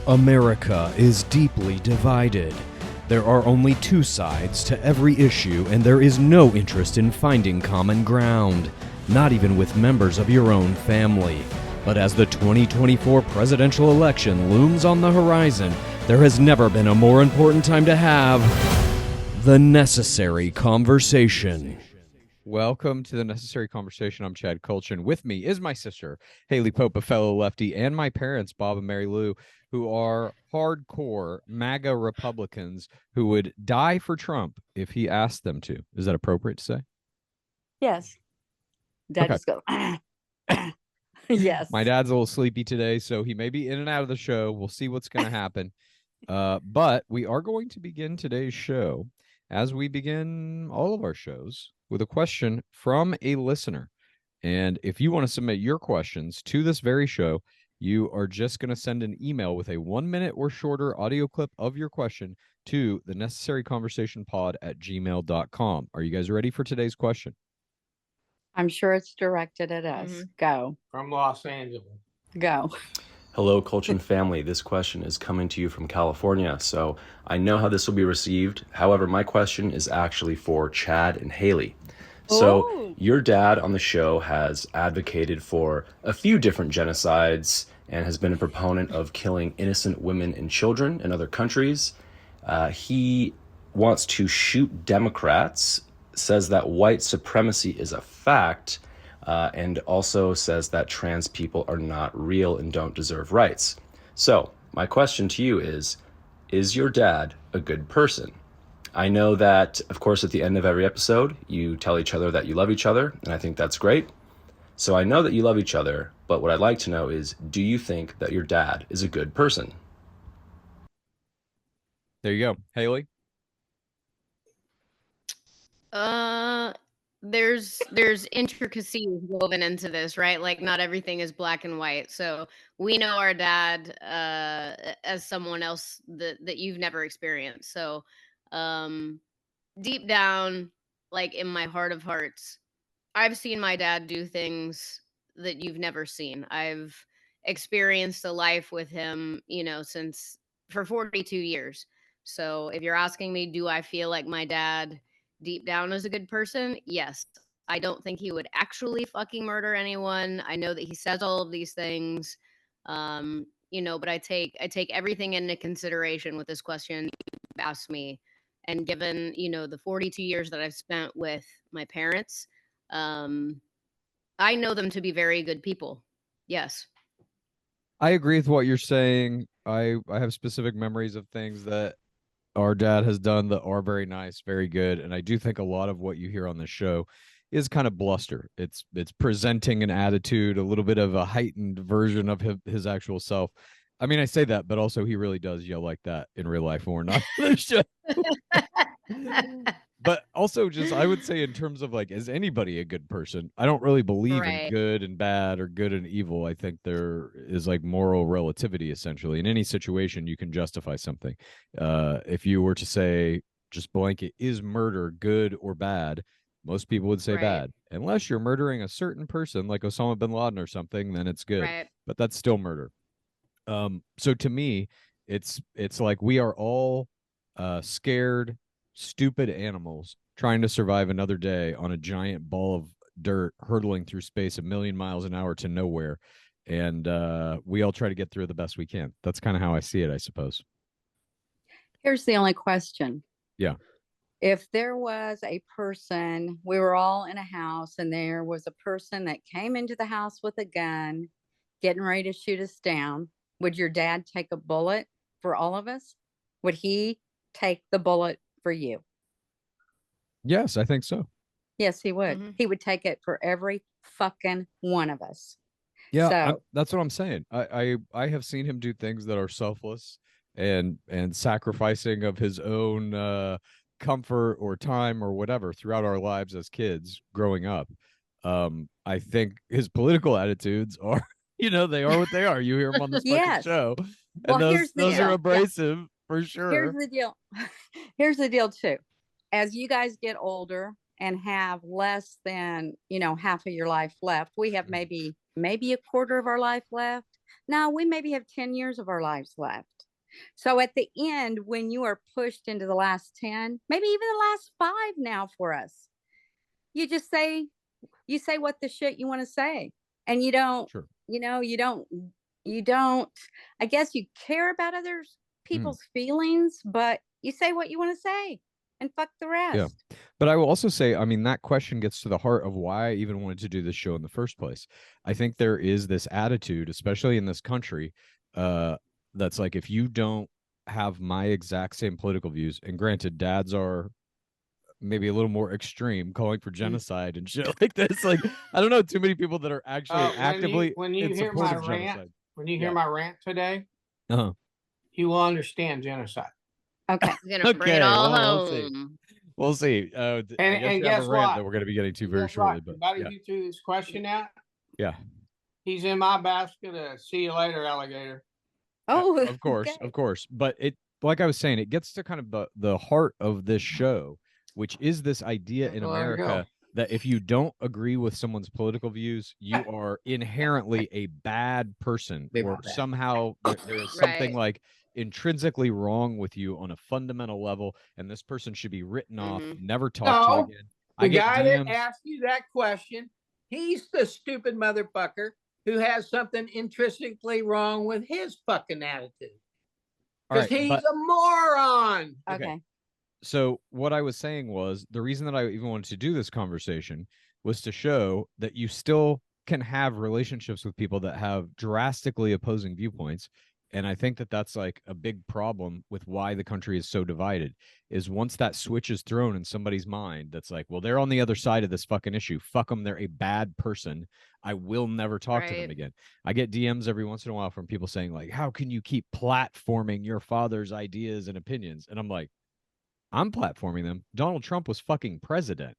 America is deeply divided. There are only two sides to every issue, and there is no interest in finding common ground, not even with members of your own family. But as the 2024 presidential election looms on the horizon, there has never been a more important time to have the necessary conversation. Welcome to the Necessary Conversation. I'm Chad Kultgen. With me is my sister, Haley Pope, a fellow lefty, and my parents, Bob and Mary Lou, who are hardcore MAGA Republicans who would die for Trump if he asked them to. Is that appropriate to say? Yes. Dad Okay. just go, yes. My dad's a little sleepy today, so he may be in and out of the show. We'll see what's going to happen. But we are going to begin today's show, as we begin all of our shows, with a question from a listener. And if you want to submit your questions to this very show, you are just going to send an email with a 1 minute or shorter audio clip of your question to thenecessaryconversationpod@gmail.com. Are you guys ready for today's question? I'm sure it's directed at us. Mm-hmm. Go. From Los Angeles. Go. Hello, Kultgen family. This question is coming to you from California, so I know how this will be received. However, my question is actually for Chad and Haley. So your dad on the show has advocated for a few different genocides and has been a proponent of killing innocent women and children in other countries. He wants to shoot Democrats, says that white supremacy is a fact, and also says that trans people are not real and don't deserve rights. So my question to you is your dad a good person? I know that, of course, at the end of every episode, you tell each other that you love each other, and I think that's great. So I know that you love each other, but what I'd like to know is, do you think that your dad is a good person? There you go. Haley? There's intricacies woven into this, right? Like not everything is black and white. So we know our dad as someone else that you've never experienced. So deep down, like in my heart of hearts, I've seen my dad do things that you've never seen. I've experienced a life with him, since for 42 years. So if you're asking me, do I feel like my dad deep down is a good person? Yes. I don't think he would actually fucking murder anyone. I know that he says all of these things. But I take everything into consideration with this question you've asked me. And given, the 42 years that I've spent with my parents, I know them to be very good people. Yes. I agree with what you're saying. I have specific memories of things that our dad has done that are very nice, very good. And I do think a lot of what you hear on this show is kind of bluster. It's presenting an attitude, a little bit of a heightened version of his actual self. I mean, I say that, but also he really does yell like that in real life when we're not on the show. But also just, I would say in terms of like, is anybody a good person? I don't really believe in good and bad or good and evil. I think there is like moral relativity, essentially. In any situation, you can justify something. If you were to say, just blanket, is murder good or bad? Most people would say bad. Unless you're murdering a certain person like Osama bin Laden or something, then it's good. But that's still murder. So to me, it's like we are all scared, stupid animals trying to survive another day on a giant ball of dirt hurtling through space 1,000,000 miles an hour to nowhere, and we all try to get through the best we can. That's kind of how I see it, I suppose. Here's the only question. Yeah. If there was a person, we were all in a house, and there was a person that came into the house with a gun, getting ready to shoot us down, would your dad take a bullet for all of us? Would he take the bullet for you? Yes, I think so. Yes, he would. Mm-hmm. He would take it for every fucking one of us. Yeah, that's what I'm saying. I have seen him do things that are selfless and sacrificing of his own comfort or time or whatever throughout our lives as kids growing up. I think his political attitudes are, they are what they are. You hear him on this fucking show, and those are abrasive for sure. Here's the deal. Here's the deal too. As you guys get older and have less than, half of your life left, we have maybe a quarter of our life left. Now we maybe have 10 years of our lives left. So at the end, when you are pushed into the last 10, maybe even the last 5 now for us, you just say what the shit you want to say. And you don't, Sure. you don't, I guess you care about other people's feelings, but you say what you want to say and fuck the rest. Yeah. But I will also say, I mean, that question gets to the heart of why I even wanted to do this show in the first place. I think there is this attitude, especially in this country, that's like, if you don't have my exact same political views, and granted, dads are maybe a little more extreme, calling for genocide and shit like this. Like, I don't know too many people that are actually actively when you in hear support my of rant, genocide. when you hear my rant today, Uh-huh. you will understand genocide. Okay. He's gonna bring it all home. We'll see. I guess And you have guess a rant what? that we're going to be getting to very Guess shortly. what? But Everybody yeah. who threw this question out, Yeah. he's in my basket. See you later, alligator. Oh, Of course, okay. of course. But it, like I was saying, it gets to kind of the heart of this show, which is this idea in Well, there you go. America that if you don't agree with someone's political views, you are inherently a bad person, They or want that. somehow there is something like intrinsically wrong with you on a fundamental level, and this person should be written off, never talked to No, again. the I get guy DMs. that asked you that question, he's the stupid motherfucker who has something intrinsically wrong with his fucking attitude. Because he's a moron. Okay. So what I was saying was, the reason that I even wanted to do this conversation was to show that you still can have relationships with people that have drastically opposing viewpoints. And I think that that's like a big problem with why the country is so divided, is once that switch is thrown in somebody's mind, that's like, well, they're on the other side of this fucking issue. Fuck them. They're a bad person. I will never talk to them again. I get DMs every once in a while from people saying like, how can you keep platforming your father's ideas and opinions? And I'm like, I'm platforming them. Donald Trump was fucking president.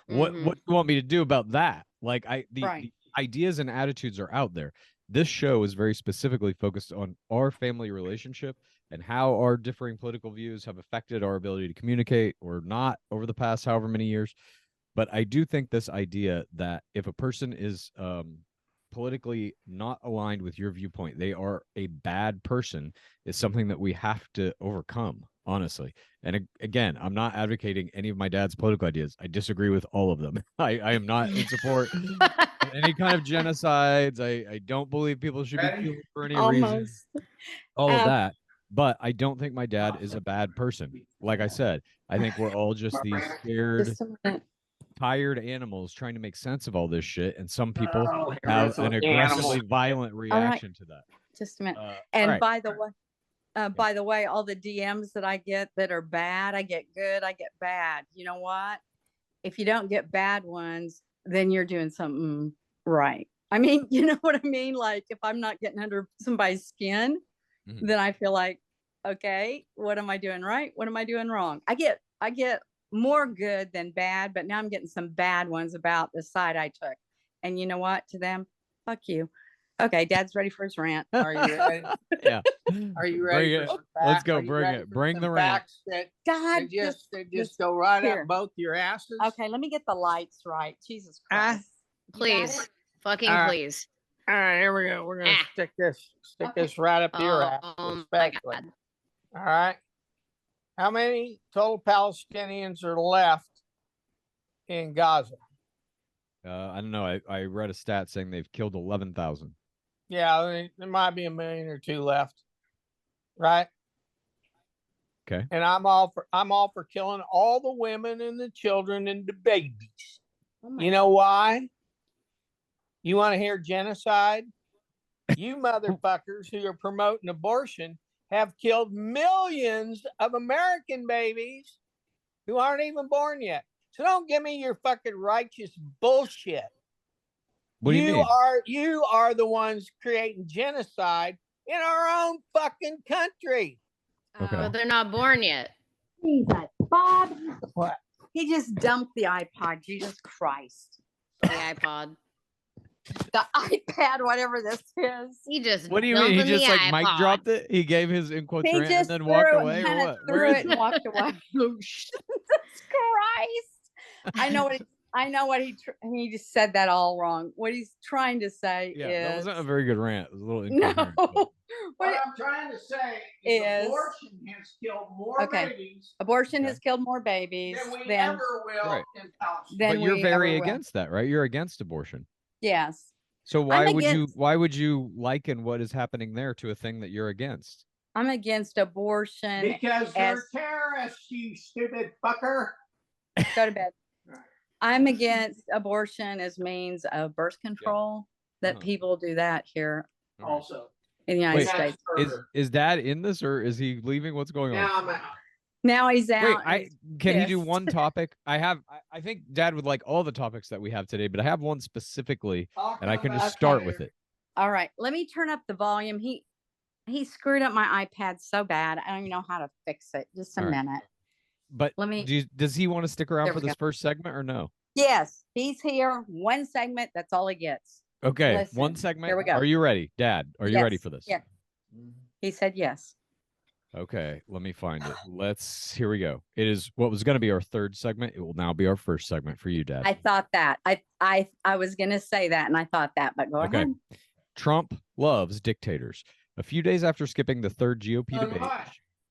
What do you want me to do about that? Like, the ideas and attitudes are out there. This show is very specifically focused on our family relationship and how our differing political views have affected our ability to communicate or not over the past however many years. But I do think this idea that if a person is politically not aligned with your viewpoint, they are a bad person, is something that we have to overcome, honestly. And again, I'm not advocating any of my dad's political ideas. I disagree with all of them. I am not in support of any kind of genocides. I don't believe people should be killed for any reason. All of that. But I don't think my dad is a bad person. Like I said, I think we're all just these scared, tired animals trying to make sense of all this shit. And some people have an aggressively violent reaction to that. Just a minute. And by the way, all the DMs that I get that are bad, I get good, I get bad. You know what? If you don't get bad ones, then you're doing something right. I mean, you know what I mean? Like, if I'm not getting under somebody's skin, then I feel like, okay, what am I doing right? What am I doing wrong? I get more good than bad, but now I'm getting some bad ones about the side I took. And you know what? To them, fuck you. Okay, Dad's ready for his rant. Are you ready? Yeah. Are you ready? Bring it. Let's go. Bring it. Bring the rant. God, just go right up both your asses. Okay, let me get the lights right. Jesus Christ. Please. Fucking please. All right, here we go. We're gonna stick this right up your ass. Respectfully. All right. How many total Palestinians are left in Gaza? I don't know. I read a stat saying they've killed 11,000. Yeah, there might be 1 million or 2 left. Right? Okay. And I'm all for killing all the women and the children and the babies. You know why? You want to hear genocide? You motherfuckers who are promoting abortion have killed millions of American babies who aren't even born yet. So don't give me your fucking righteous bullshit. What do you mean? You are the ones creating genocide in our own fucking country. Okay. But they're not born yet. Jesus, Bob. What? He just dumped the iPod. Jesus Christ. The iPod. The iPad, whatever this is. He just. What do you mean? He just like mic dropped it? He gave his in quotes rant and then walked away? Or what? Threw it and walked away. Jesus Christ. I I know what he just said that all wrong. What he's trying to say is that wasn't a very good rant. It was a little no. incoherent. but- What I'm trying to say is abortion has killed more babies. Abortion has killed more babies Than we than ever will Right. in Palestine. than But you're we very ever will. against that, right? You're against abortion. Yes. So I'm why would you liken what is happening there to a thing that you're against? I'm against abortion. Because they're terrorists, you stupid fucker. Go to bed. I'm against abortion as means of birth control. That people do that here Also in the United Wait, States. Is Dad in this, or is he leaving? What's going on? Now I'm out. Now he's out. Wait, can he do pissed. one topic? I think Dad would like all the topics that we have today, but I have one specifically, and I can just start with it. All right, let me turn up the volume. He screwed up my iPad so bad. I don't even know how to fix it. Just a minute. But Let me. does he want to stick around There for we this first segment or no? Yes, he's here. One segment. That's all he gets. Okay, Listen, one segment. here we go. Are you ready, Dad? Are you ready Yes, for this? Yeah. He said yes. Okay, let me find it. Here we go. It is what was going to be our third segment. It will now be our first segment for you, Dad. I thought that. I was gonna say that, and I thought that, but go ahead. Trump loves dictators. A few days after skipping the third GOP debate,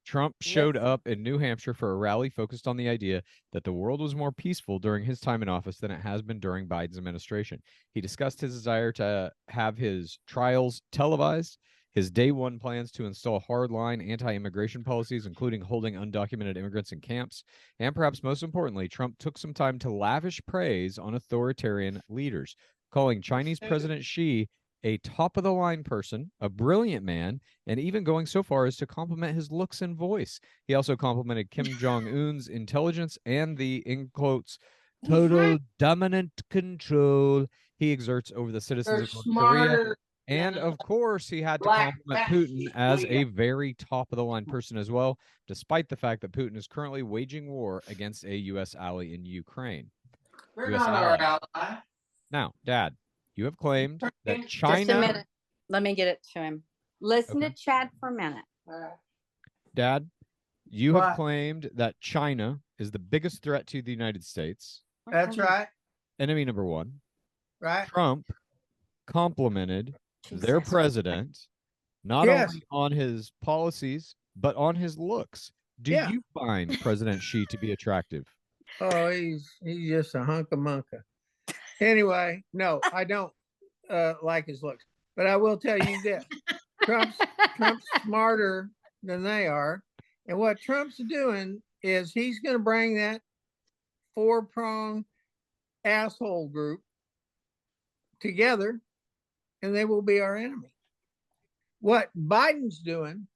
Trump showed up in New Hampshire for a rally focused on the idea that the world was more peaceful during his time in office than it has been during Biden's administration. He discussed his desire to have his trials televised, his day one plans to install hardline anti-immigration policies, including holding undocumented immigrants in camps, and perhaps most importantly, Trump took some time to lavish praise on authoritarian leaders, calling Chinese President Xi a top-of-the-line person, a brilliant man, and even going so far as to compliment his looks and voice. He also complimented Kim Jong-un's intelligence and the, in quotes, total dominant control he exerts over the citizens of North Korea. And of course, he had to compliment Putin as a very top-of-the-line person as well, despite the fact that Putin is currently waging war against a U.S. ally in Ukraine. They're not our ally. Now, Dad, you have claimed that Just a China... minute. Let me get it to him. Listen to Chad for a minute. Dad, you have claimed that China is the biggest threat to the United States. That's right. Enemy number one. Right. Trump complimented their president not only on his policies, but on his looks. Do you find President Xi to be attractive? Oh, he's just a hunk of monka. Anyway, no, I don't like his looks. But I will tell you this. Trump's smarter than they are. And what Trump's doing is he's going to bring that four-pronged asshole group together, and they will be our enemy. What Biden's doing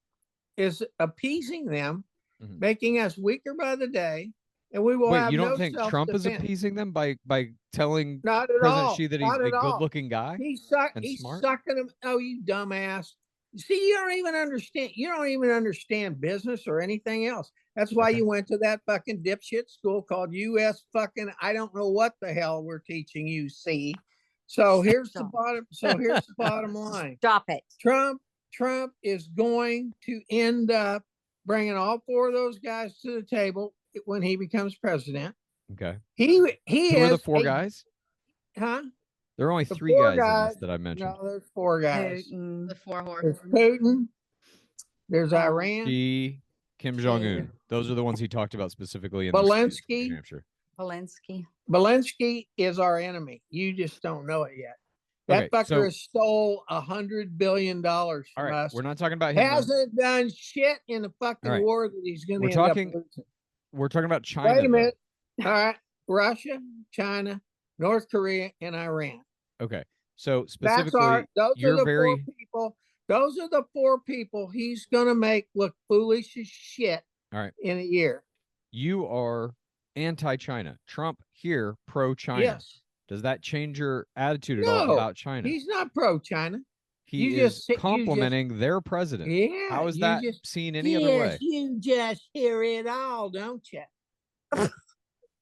is appeasing them, making us weaker by the day, and we will have you don't no think Trump is appeasing them by telling President Xi that he's a good-looking guy? He's sucking them. Oh, you dumbass. See, you don't even understand business or anything else. That's why you went to that fucking dipshit school called U.S. fucking, I don't know what the hell we're teaching you, see. So here's the bottom line. Stop it. Trump is going to end up bringing all four of those guys to the table when he becomes president. Okay. Who are the four guys? Huh? There are only three guys in this that I mentioned. No, there's four guys. The four horsemen. There's Putin. There's Iran. Kim Jong-un. Those are the ones he talked about specifically in Zelensky. New Hampshire. Zelensky is our enemy. You just don't know it yet. That fucker has stole $100 billion from us. We're not talking about him. Hasn't done shit in the fucking war that he's going to end up losing. We're talking about China. Wait a minute. All right. Russia, China, North Korea, and Iran. Okay. So specifically, those are the four people he's going to make look foolish as shit in a year. You are anti-China. Trump here, pro-China. Yes. Does that change your attitude at all about China? He's not pro-China. He is complimenting their president. Yeah. How is that seen any other way? You just hear it all, don't you?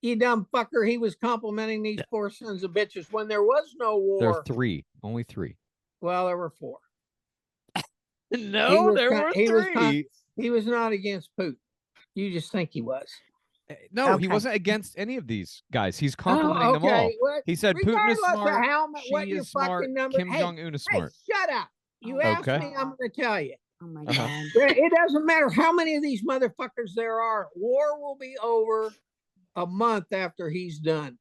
You dumb fucker. He was complimenting these four sons of bitches when there was no war. There are three. Only three. Well, there were four. No, there were three. He was not against Putin. You just think he was. No, he Okay. wasn't against any of these guys. He's complimenting them all. Well, He said Putin is regardless of smart, what Xi your is smart, fucking number. Kim Jong-un is smart. Hey, shut up. You Oh, asked Okay. me, I'm going to tell you. Oh my Uh-huh. God. It doesn't matter how many of these motherfuckers there are. War will be over a month after he's done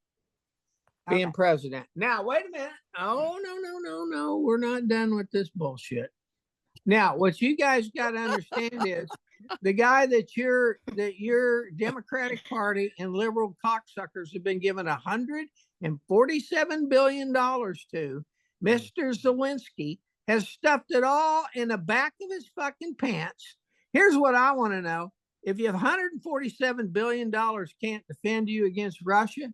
being Okay. president. Now, wait a minute. Oh, no. We're not done with this bullshit. Now, what you guys got to understand is the guy that your Democratic Party and liberal cocksuckers have been given $147 billion to, Mr. Zelensky, has stuffed it all in the back of his fucking pants. Here's what I want to know. If you have $147 billion can't defend you against Russia,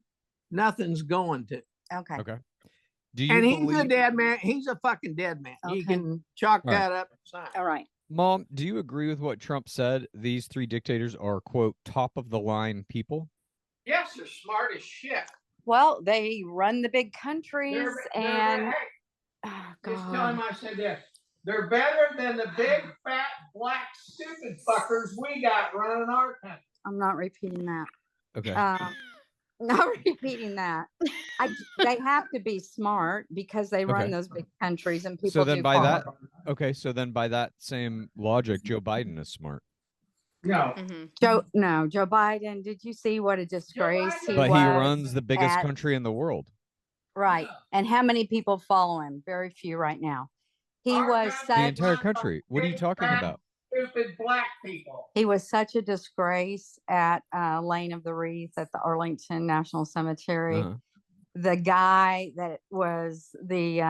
nothing's going to. Okay. Okay. Do you And he's believe, a dead man. He's a fucking dead man. You Okay. can chalk All right. that up and sign. All right. Mom, do you agree with what Trump said? These three dictators are, quote, top of the line people? Yes, they're smart as shit. Well, they run the big countries and oh, Just tell him God. I said this. They're better than the big, fat, black, stupid fuckers we got running our country. I'm not repeating that. Okay. Not repeating that. They have to be smart because they run Okay. those big countries and people So then do by farm. that, okay, so then by that same logic, Joe Biden is smart. No. Joe Biden, did you see what a disgrace he But was? he runs the biggest at- country in the world. Right. And how many people follow him? Very few right now. He Our was country- The such entire country. What are you talking about? Stupid black people. he was such a disgrace at Lane of the Wreath at the Arlington National Cemetery. Uh-huh. The guy that was the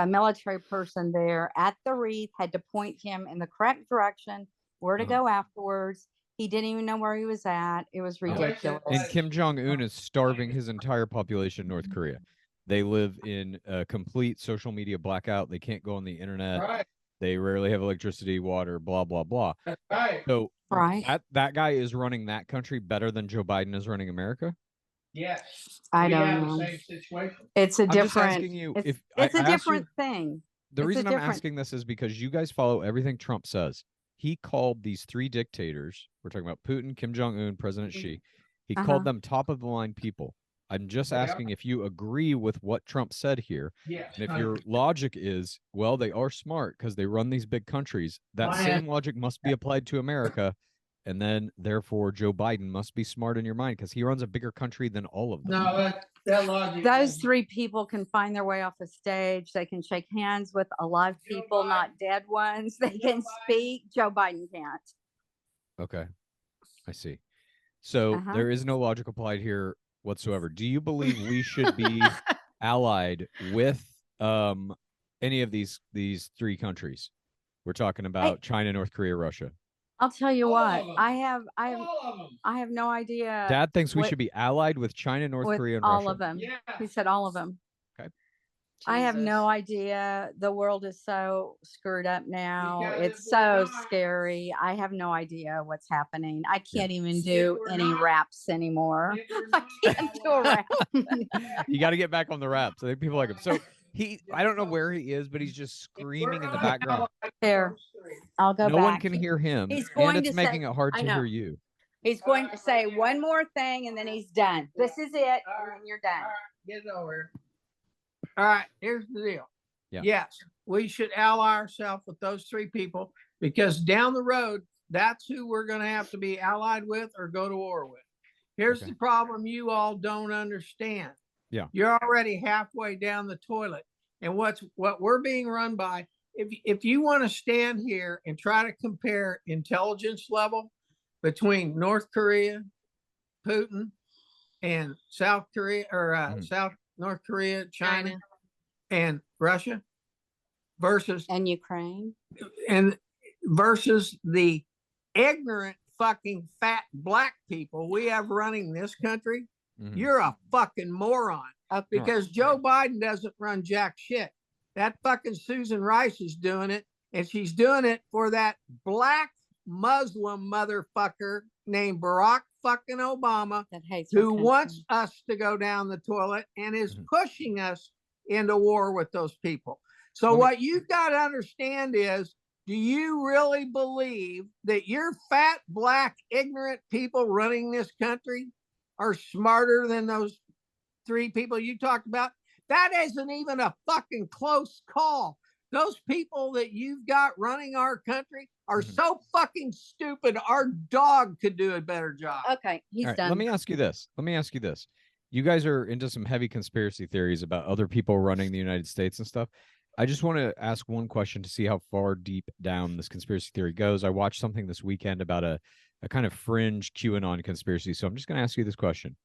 military person there at the wreath had to point him in the correct direction, where to Uh-huh. go afterwards. He didn't even know where he was at. It was Yeah. ridiculous. And Kim Jong-un is starving his entire population in North Korea. They live in a complete social media blackout. They can't go on the internet. Right. They rarely have electricity, water, blah, blah, blah. That's right. So Right. that guy is running that country better than Joe Biden is running America? Yes. I We don't have know. the same situation. It's a I'm just different. asking you It's, if it's I a asked you- different thing. The It's a reason I'm different- asking this is because you guys follow everything Trump says. He called these three dictators, we're talking about Putin, Kim Jong-un, President Xi, he Uh-huh. called them top of the line people. I'm just Yeah. asking if you agree with what Trump said here. Yes. And if your logic is, well, they are smart because they run these big countries, that Why- same logic must be applied to America. And then, therefore, Joe Biden must be smart in your mind because he runs a bigger country than all of them. No, that logic. Those three people can find their way off a stage. They can shake hands with alive Joe people, Biden- not dead ones. They Joe can Biden- speak. Joe Biden can't. Okay. I see. So Uh-huh. there is no logic applied here whatsoever. Do you believe we should be allied with any of these three countries? We're talking about China, North Korea, Russia. I'll tell you All what. of 'em. I have All of them. I have no idea Dad thinks we what- should be allied with China, North with Korea, and all Russia. of them. Yeah. He said all of them. I have no idea. The world is so screwed up now. Because It's if we're so not- scary. I have no idea what's happening. I can't even If do we're any not- raps anymore. If we're I not can't do a allied- rap. You got to get back on the raps. I think people like him. So I don't know where he is, but he's just if we're screaming in the not background. allied with Here. those three, I'll go No back. one can hear him, He's and going it's to making say- it hard I to know. hear you. He's going to say one more thing and then he's done. This is it, and then you're done. All right, get it over here. All right, here's the deal. Yeah. Yes, we should ally ourselves with those three people because down the road, that's who we're going to have to be allied with or go to war with. Here's Okay. the problem you all don't understand. Yeah. You're already halfway down the toilet. And what we're being run by, if you want to stand here and try to compare intelligence level between North Korea, Putin, and South Korea or North Korea, China, and Russia versus And Ukraine. versus the ignorant fucking fat black people we have running this country, Mhm. you're a fucking moron. Okay. Because Joe Biden doesn't run jack shit. That fucking Susan Rice is doing it, and she's doing it for that black Muslim motherfucker named Barack fucking Obama, That hates our who country. wants us to go down the toilet and is Mhm. pushing us into war with those people. So Let me- what you've got to understand is do you really believe that your fat, black, ignorant people running this country are smarter than those 3 people you talked about? That isn't even a fucking close call. Those people that you've got running our country are so fucking stupid. Our dog could do a better job. Okay, he's done. Let me ask you this. You guys are into some heavy conspiracy theories about other people running the United States and stuff. I just want to ask one question to see how far deep down this conspiracy theory goes. I watched something this weekend about a kind of fringe QAnon conspiracy. So I'm just going to ask you this question.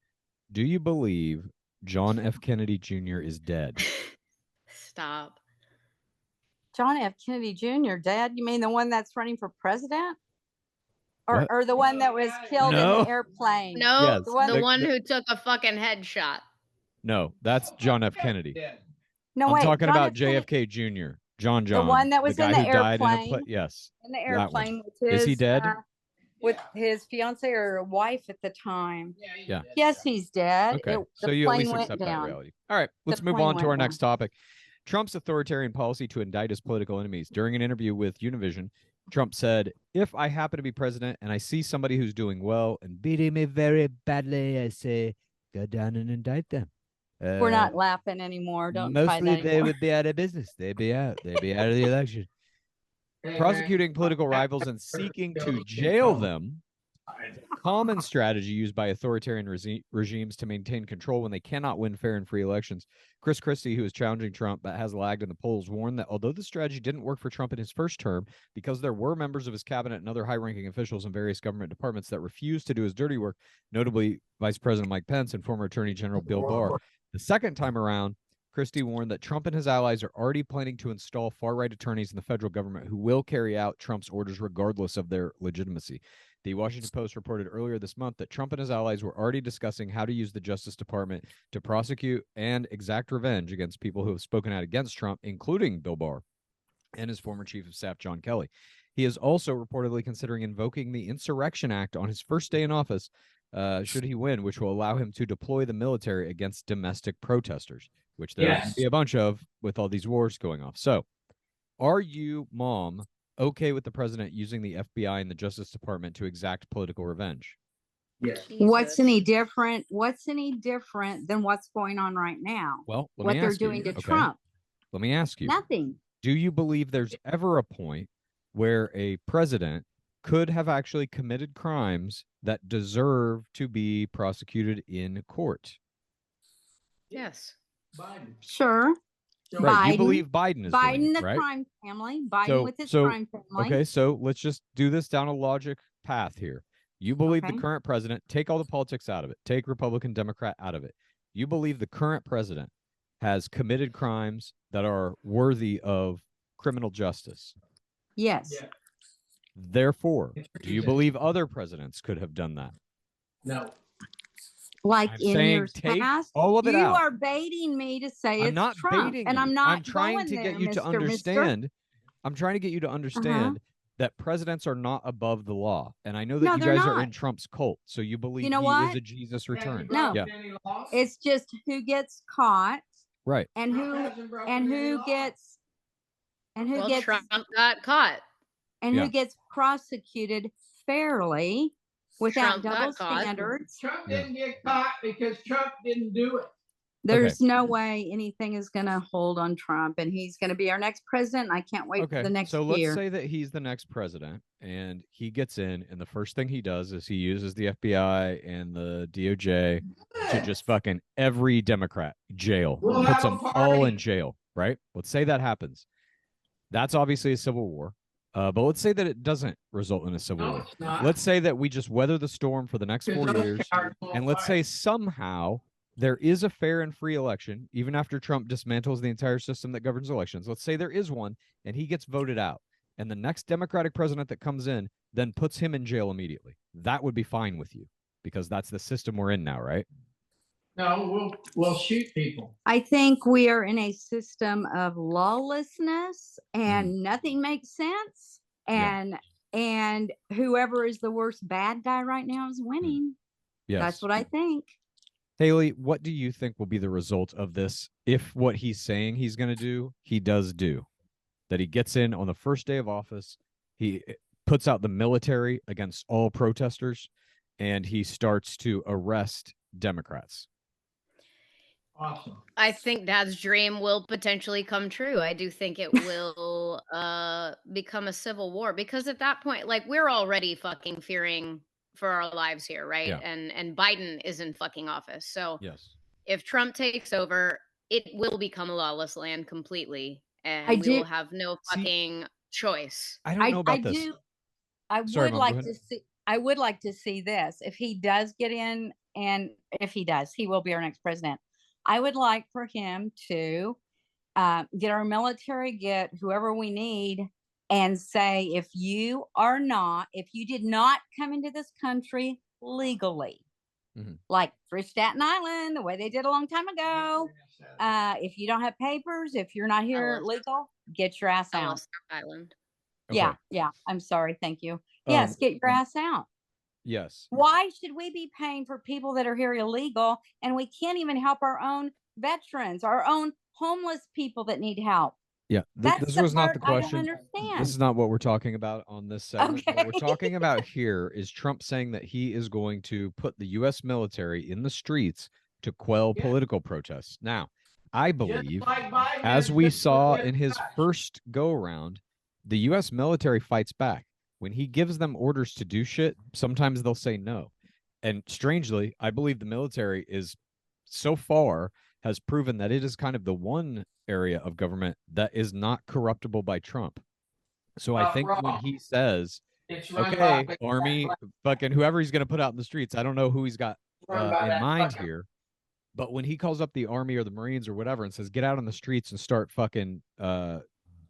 Do you believe John F. Kennedy Jr. is dead? Stop. John F. Kennedy Jr. dead? You mean the one that's running for president? Or the one that was killed in the airplane? No, Yes. the one who took a fucking headshot. No, that's John F. Kennedy. No, I'm talking about JFK Jr. John. The one that was the in guy the who died airplane. Yes. In the airplane with his, is he dead? With his fiance or wife at the time. Yeah. Yes, he's dead. Okay. So you at least accept that reality. All right. Let's move on to our next topic. Trump's authoritarian policy to indict his political enemies. During an interview with Univision, Trump said, "If I happen to be president and I see somebody who's doing well and beating me very badly, I say, go down and indict them." We're not laughing anymore. Don't try that mostly they anymore. would be out of business. They'd be out. They'd be out of the election. Prosecuting political rivals and seeking to jail them, common strategy used by authoritarian regimes to maintain control when they cannot win fair and free elections. Chris Christie, who is challenging Trump but has lagged in the polls, warned that although the strategy didn't work for Trump in his first term, because there were members of his cabinet and other high-ranking officials in various government departments that refused to do his dirty work, notably Vice President Mike Pence and former Attorney General Bill Barr. The second time around, Christie warned that Trump and his allies are already planning to install far-right attorneys in the federal government who will carry out Trump's orders regardless of their legitimacy. The Washington Post reported earlier this month that Trump and his allies were already discussing how to use the Justice Department to prosecute and exact revenge against people who have spoken out against Trump, including Bill Barr and his former chief of staff, John Kelly. He is also reportedly considering invoking the Insurrection Act on his first day in office, should he win, which will allow him to deploy the military against domestic protesters, which there will be a bunch of with all these wars going off. So, are you, Mom, okay with the president using the FBI and the Justice Department to exact political revenge? Yes. What's any different? What's any different than what's going on right now? Well, what they're doing to Trump. Let me ask you. Nothing. Do you believe there's ever a point where a president could have actually committed crimes that deserve to be prosecuted in court? Yes. Biden. Sure. Right. Biden, You believe Biden is Biden, doing it, the right? crime family. Biden with his crime family. Okay, so let's just do this down a logic path here. You believe the current president, take all the politics out of it, take Republican, Democrat out of it. You believe the current president has committed crimes that are worthy of criminal justice. Yes. Yeah. Therefore, do you believe other presidents could have done that? No. Like I'm in saying years take past, all of it you out. are baiting me to say I'm it's not Trump, baiting and you. I'm not. I'm trying going to there, get you to Mr. understand. I'm trying to get you to understand that presidents are not above the law. And I know that No, you they're guys are not. in Trump's cult, so you believe You know he what? is a Jesus return. No. Yeah. It's just who gets caught Right. and who gets Trump got caught. and Yeah. who gets prosecuted fairly without Trump double got caught. standards. Trump didn't get caught because Trump didn't do it. There's no way anything is going to hold on Trump, and he's going to be our next president. I can't wait for the next so year. let's say that he's the next president and he gets in, and the first thing he does is he uses the FBI and the DOJ to just fucking every Democrat jail, puts them all in jail, right? Let's say that happens. That's obviously a civil war. But let's say that it doesn't result in a civil war. Let's say that we just weather the storm for the next 4 years, and let's say somehow there is a fair and free election, even after Trump dismantles the entire system that governs elections. Let's say there is one, and he gets voted out, and the next Democratic president that comes in then puts him in jail immediately. That would be fine with you, because that's the system we're in now, right? No, we'll shoot people. I think we are in a system of lawlessness, and nothing makes sense. And whoever is the worst bad guy right now is winning. Yes. That's what I think. Haley, what do you think will be the result of this if what he's saying he's going to do, he does do? that he gets in on the first day of office. He puts out the military against all protesters, and he starts to arrest Democrats. Awesome. I think Dad's dream will potentially come true. I do think it will become a civil war, because at that point, like, we're already fucking fearing for our lives here, right? Yeah. And Biden is in fucking office. So Yes. if Trump takes over, it will become a lawless land completely, and I we do- will have no fucking choice. I don't know about this. I Sorry, would Mom, go like ahead. to see. I would like to see this. If he does get in, and if he does, he will be our next president. I would like for him to get our military, get whoever we need, and say, if you did not come into this country legally, like through Staten Island, the way they did a long time ago, if you don't have papers, if you're not here legal, get your ass out. Island. Yeah, yeah. I'm sorry. Thank you. Yes, get your ass out. Yes. Why should we be paying for people that are here illegal, and we can't even help our own veterans, our own homeless people that need help? Yeah, this was not the question. I don't understand. This is not what we're talking about on this segment. Okay. What we're talking about here is Trump saying that he is going to put the U.S. military in the streets to quell political protests. Now, I believe, as we saw in his first go-around, the U.S. military fights back. When he gives them orders to do shit, sometimes they'll say no. And strangely, I believe the military is so far has proven that it is kind of the one area of government that is not corruptible by Trump. So I think when he says, okay, Army, fucking whoever he's going to put out in the streets, I don't know who he's got in mind here, but when he calls up the Army or the Marines or whatever and says, get out on the streets and start fucking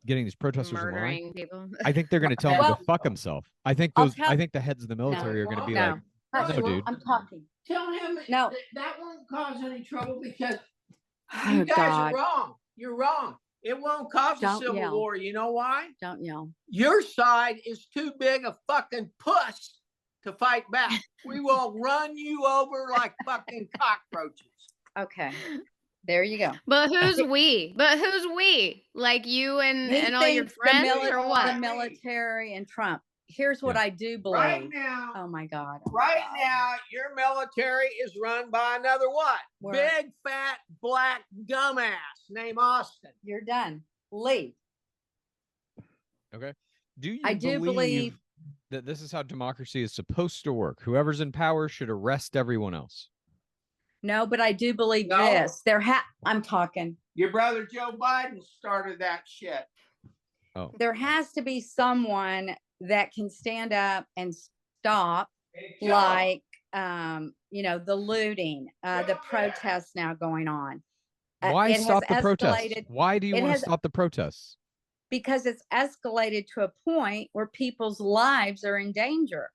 getting these protesters in line, people. I think they're going to tell him to go fuck himself. I think I think the heads of the military are going to be like, no, dude. I'm talking. Tell him No. that won't cause any trouble, because Oh, you guys God. are wrong. You're wrong. It won't cause Don't a civil yell. war. You know why? Don't yell. Your side is too big a fucking puss to fight back. We will run you over like fucking cockroaches. Okay. There you go. But who's we? But who's we? Like you and all your thinks friends, or The what? military and Trump. Here's what I do believe. Right now, Oh my God. right now, your military is run by another what? Where? Big, fat, black dumbass named Austin. You're done. Leave. Okay. Do you I do believe that this is how democracy is supposed to work? Whoever's in power should arrest everyone else. No, but I do believe No. this. I'm talking. Your brother Joe Biden started that shit. Oh. There has to be someone that can stand up and stop, like the looting, the protests now going on. Why it stop has the protests? escalated- Why do you it want to has- stop the protests? Because it's escalated to a point where people's lives are in danger.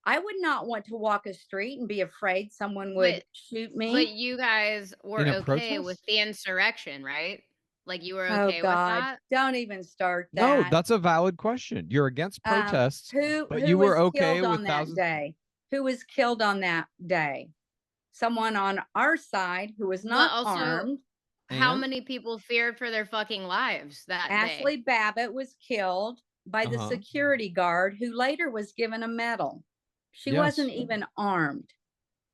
I would not want to walk a street and be afraid someone would shoot me. But you guys were In a okay protest? with the insurrection, right? Like you were Oh okay with God! that? Don't even start No, that. that's a valid question. You're against protests, Who you were was okay killed with on that thousands- day? Who was killed on that day? Someone on our side who was not also, armed. How And? many people feared for their fucking lives that Ashley day? Babbitt was killed by the security guard, who later was given a medal. She wasn't even armed.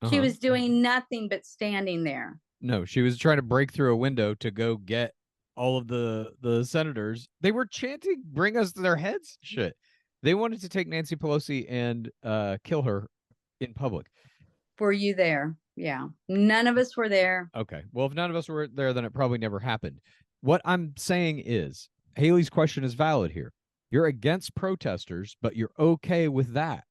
She was doing nothing but standing there. No, she was trying to break through a window to go get all of the senators. They were chanting, "Bring us their heads!" Shit. They wanted to take Nancy Pelosi and kill her in public. Were you there? Yeah. None of us were there. Okay. Well, if none of us were there, then it probably never happened. What I'm saying is, Haley's question is valid here. You're against protesters, but you're okay with that,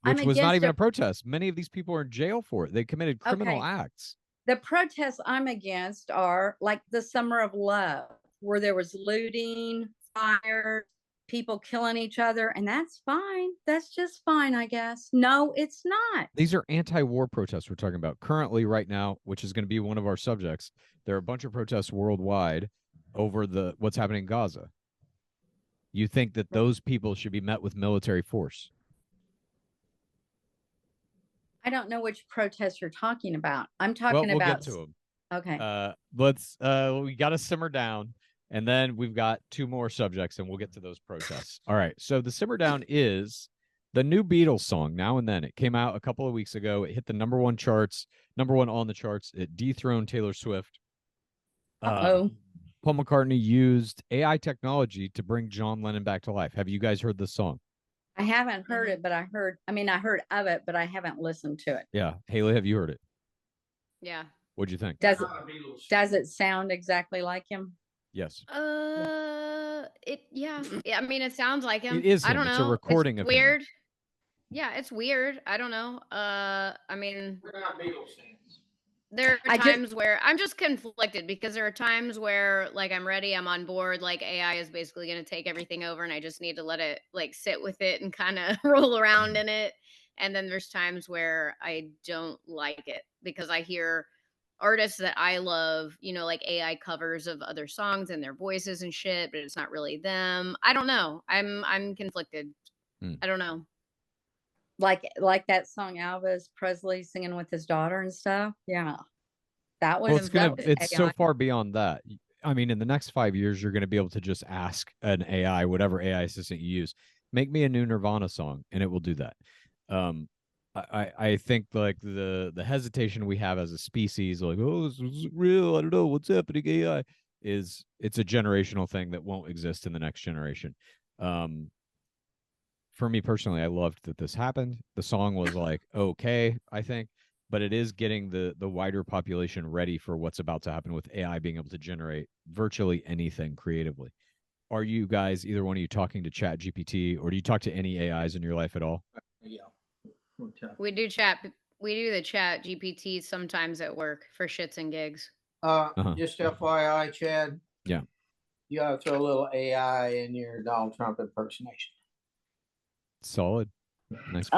which was not even a protest. Many of these people are in jail for it. They committed criminal acts. The protests I'm against are like the Summer of Love, where there was looting, fire, people killing each other, and that's fine. That's just fine, I guess. No, it's not. These are anti-war protests we're talking about currently right now, which is going to be one of our subjects. There are a bunch of protests worldwide over what's happening in Gaza. You think that those people should be met with military force? I don't know which protests you're talking about. I'm talking we'll about. Get to them. Okay. We got to simmer down. And then we've got 2 more subjects, and we'll get to those protests. All right. So the simmer down is the new Beatles song, Now and Then. It came out a couple of weeks ago. It hit the number 1 on the charts. It dethroned Taylor Swift. Uh-oh. Paul McCartney used AI technology to bring John Lennon back to life. Have you guys heard this song? I haven't heard it, but I heard of it, but I haven't listened to it. Yeah. Haley, have you heard it? Yeah. What'd you think? Does it sound exactly like him? Yes. Yeah. I mean, it sounds like him. It is him. I don't know. It's a recording of him. Weird. Yeah, it's weird. I don't know. I mean, We're not Beatles fans. there are times where I'm just conflicted because there are times where like I'm ready, I'm on board, like AI is basically going to take everything over and I just need to let it like sit with it and kind of roll around in it. And then there's times where I don't like it because I hear artists that I love, you know, like AI covers of other songs and their voices and shit, but it's not really them. I don't know. I'm conflicted. I don't know. Like that song Elvis Presley singing with his daughter and stuff. Yeah. That was it's so far beyond that. I mean, in the next 5 years, you're going to be able to just ask an AI, whatever AI assistant you use, make me a new Nirvana song, and it will do that. I think like the hesitation we have as a species, like, oh, this is real, I don't know what's happening, AI, it's a generational thing that won't exist in the next generation. For me personally, I loved that this happened. The song was like okay, I think, but it is getting the wider population ready for what's about to happen with AI being able to generate virtually anything creatively. Are you guys, either one of you, talking to Chat GPT, or do you talk to any AIs in your life at all? Yeah. We do the Chat GPT sometimes at work for shits and gigs. Just FYI, Chad. Yeah. You gotta throw a little AI in your Donald Trump impersonation. Solid. Nice.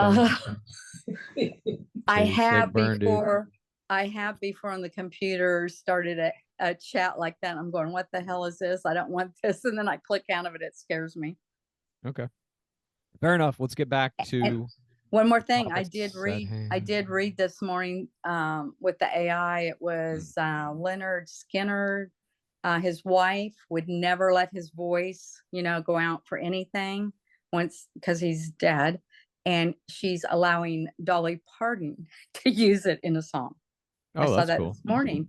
I have before on the computer started a chat like that. I'm going, what the hell is this? I don't want this. And then I click out of it. It scares me. Okay. Fair enough. Let's get back to and one more thing. I did read this morning with the AI. It was Leonard Skinner. His wife would never let his voice, go out for anything once because he's dead. And she's allowing Dolly Parton to use it in a song. Oh, I saw that's that cool. this morning.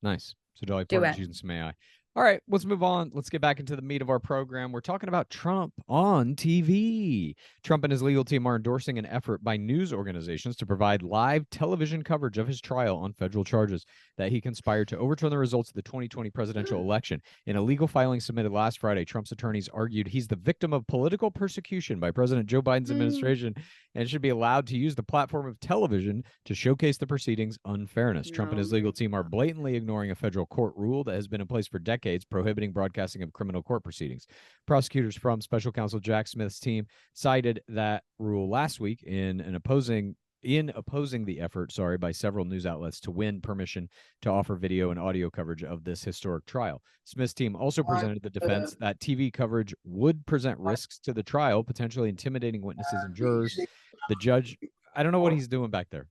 Nice. So Dolly Parton's using some AI. All right, let's move on. Let's get back into the meat of our program. We're talking about Trump on TV. Trump and his legal team are endorsing an effort by news organizations to provide live television coverage of his trial on federal charges that he conspired to overturn the results of the 2020 presidential election. In a legal filing submitted last Friday, Trump's attorneys argued he's the victim of political persecution by President Joe Biden's administration and should be allowed to use the platform of television to showcase the proceedings' unfairness. Trump and his legal team are blatantly ignoring a federal court rule that has been in place for decades prohibiting broadcasting of criminal court proceedings. Prosecutors from special counsel Jack Smith's team cited that rule last week in opposing the effort, by several news outlets to win permission to offer video and audio coverage of this historic trial. Smith's team also presented the defense that TV coverage would present risks to the trial, potentially intimidating witnesses and jurors. The judge, I don't know what he's doing back there.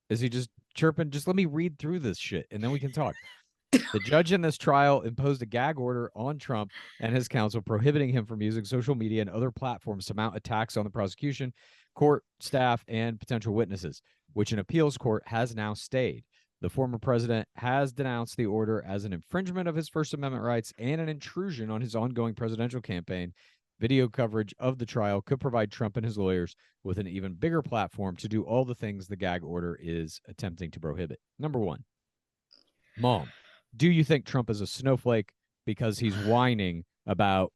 Is he just chirping? Just let me read through this shit and then we can talk. The judge in this trial imposed a gag order on Trump and his counsel, prohibiting him from using social media and other platforms to mount attacks on the prosecution, court staff, and potential witnesses, which an appeals court has now stayed. The former president has denounced the order as an infringement of his First Amendment rights and an intrusion on his ongoing presidential campaign. Video coverage of the trial could provide Trump and his lawyers with an even bigger platform to do all the things the gag order is attempting to prohibit. Number one, Mom, do you think Trump is a snowflake because he's whining about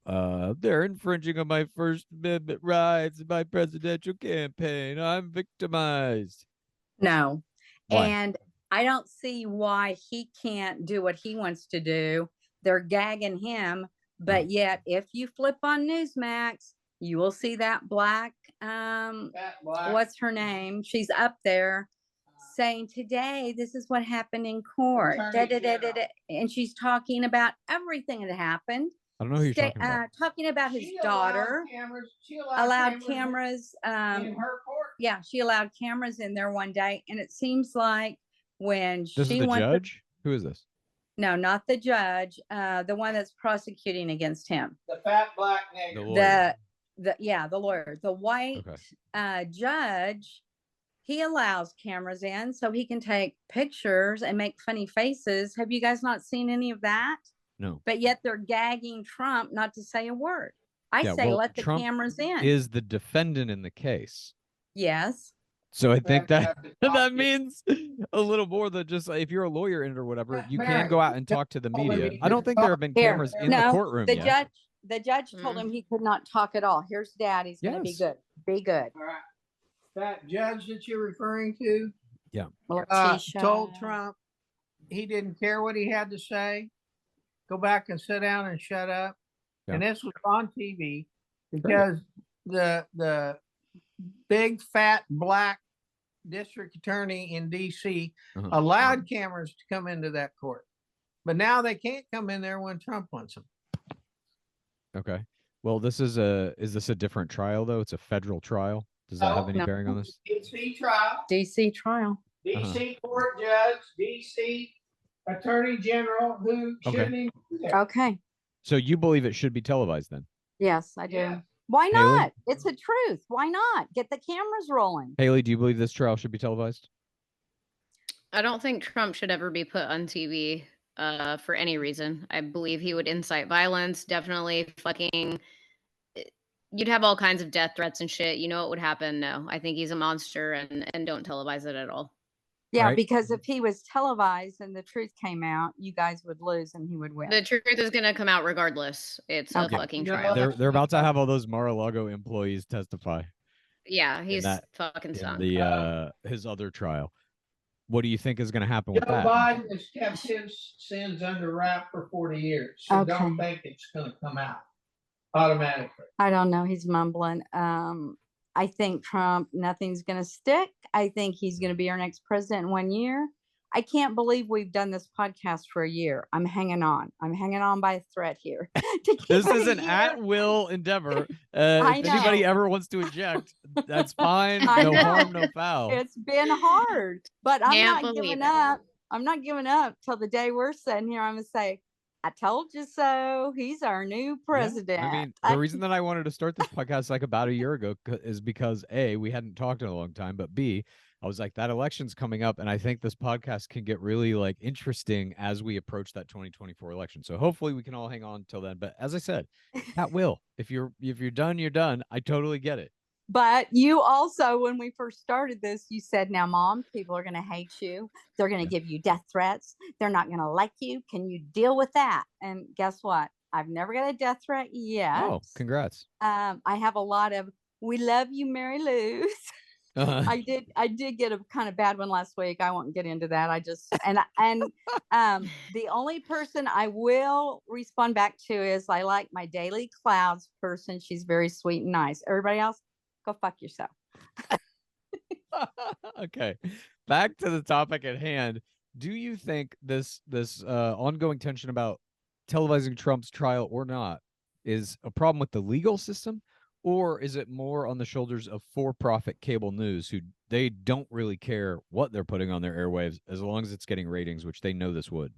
they're infringing on my First Amendment rights in my presidential campaign? I'm victimized. No. Why? And I don't see why he can't do what he wants to do. They're gagging him, but yet if you flip on Newsmax, you will see that black, what's her name? She's up there saying today, this is what happened in court. And she's talking about everything that happened. I don't know who you're talking about. Talking about his daughter. Allowed cameras in her court. Yeah, she allowed cameras in there one day. And it seems like when This she is the went judge? Who is this? No, not the judge. The one that's prosecuting against him. The fat black nigger. The lawyer. The lawyer. The white Okay. judge, he allows cameras in so he can take pictures and make funny faces. Have you guys not seen any of that? No. But yet they're gagging Trump not to say a word. I say let the Trump cameras in. Is the defendant in the case. Yes. So I think that that means a little more than just if you're a lawyer in it or whatever, you can go out and talk to the media. I don't think there have been cameras in the courtroom yet. The judge told him he could not talk at all. Here's Dad. He's going to be good. Be good. All right. That judge that you're referring to, Letitia. told Trump he didn't care what he had to say. Go back and sit down and shut up. Yeah. And this was on TV because the big fat black district attorney in DC allowed cameras to come into that court, but now they can't come in there when Trump wants them. Okay. Well, this is this a different trial though? It's a federal trial. Does that have any bearing on this? DC trial. DC trial. DC court judge, DC attorney general who shouldn't even be there. Okay. So you believe it should be televised then? Yes, I do. Yeah. Why Haley? not? It's the truth. Why not? Get the cameras rolling. Haley, do you believe this trial should be televised? I don't think Trump should ever be put on TV for any reason. I believe he would incite violence. Definitely fucking. You'd have all kinds of death threats and shit. You know what would happen? No, I think he's a monster and don't televise it at all. Yeah, Right. because if he was televised and the truth came out, you guys would lose and he would win. The truth is going to come out regardless. It's a Okay. fucking Yeah. trial. They're about to have all those Mar-a-Lago employees testify Yeah, he's that- fucking in sunk. the his other trial. What do you think is going to happen Joe with that? Biden has kept his sins under wrap for 40 years. So don't think it's going to come out automatically. I don't know. He's mumbling. I think Trump, nothing's going to stick. I think he's going to be our next president in 1 year. I can't believe we've done this podcast for a year. I'm hanging on. I'm hanging on by a thread here. This is an at-will endeavor. If anybody ever wants to eject, that's fine. No harm, no foul. It's been hard, but I'm Can't not believe giving it. up. I'm not giving up till the day we're sitting here. I'm going to say, I told you so. He's our new president. Yeah. I mean, the reason that I wanted to start this podcast like about a year ago is because A, we hadn't talked in a long time, but B, I was like, that election's coming up, and I think this podcast can get really like interesting as we approach that 2024 election. So hopefully we can all hang on till then. But as I said, that will. If you're done, you're done. I totally get it. But you also, when we first started this, you said, now, Mom, people are going to hate you. They're going to give you death threats. They're not going to like you. Can you deal with that? And guess what? I've never got a death threat yet. Oh, congrats. I have a lot of, we love you, Mary Lou. I did get a kind of bad one last week. I won't get into that. I just, and the only person I will respond back to is I like my Daily Clouds person. She's very sweet and nice. Everybody else, go fuck yourself. Okay, back to the topic at hand. Do you think this ongoing tension about televising Trump's trial or not is a problem with the legal system, or is it more on the shoulders of for-profit cable news who they don't really care what they're putting on their airwaves as long as it's getting ratings, which they know this would?